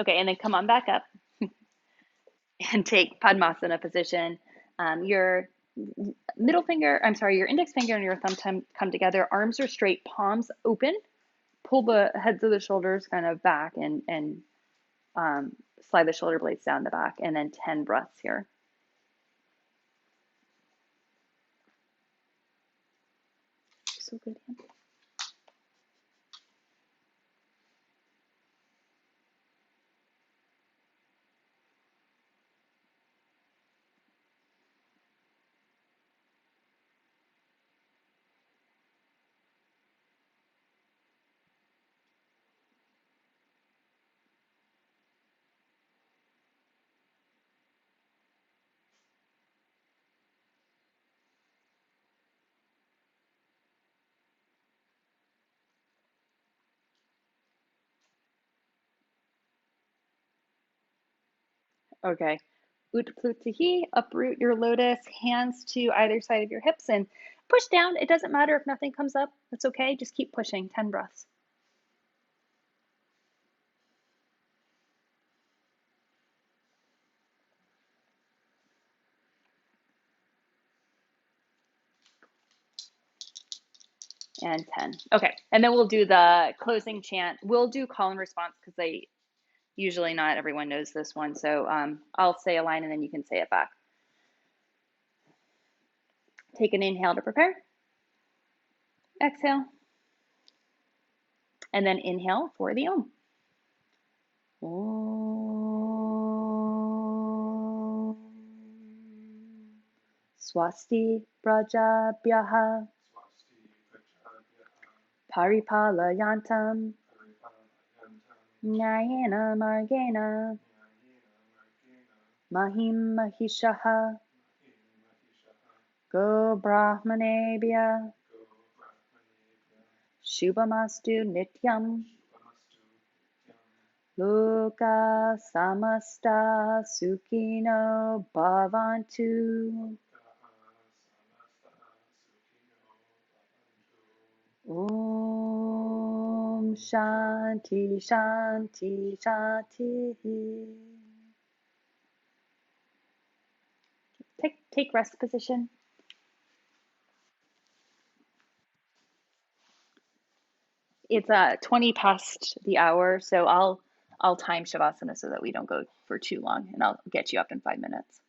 Okay, and then come on back up and take Padmasana position. Your middle finger, I'm sorry, your index finger and your thumb come together. Arms are straight, palms open. Pull the heads of the shoulders kind of back and slide the shoulder blades down the back, and then 10 breaths here. So good. Okay. Utplutihi, uproot your lotus, hands to either side of your hips, and Push down. It doesn't matter if nothing comes up. That's okay. Just keep pushing. 10 breaths. And 10. Okay. And then we'll do the closing chant. We'll do call and response because they usually not everyone knows this one. So I'll say a line and then you can say it back. Take an inhale to prepare. Exhale. And then inhale for the Om. Om. Swasti Prajabhyaha Paripalayantam Nyayena Margena Mahim Mahishaha Go Brahmanebhya Shubhamastu Nityam Loka Samasta Sukhino Bhavantu. Om Shanti Shanti Shanti. Take rest position. It's 20 past the hour, so I'll time Shavasana so that we don't go for too long, and I'll get you up in 5 minutes.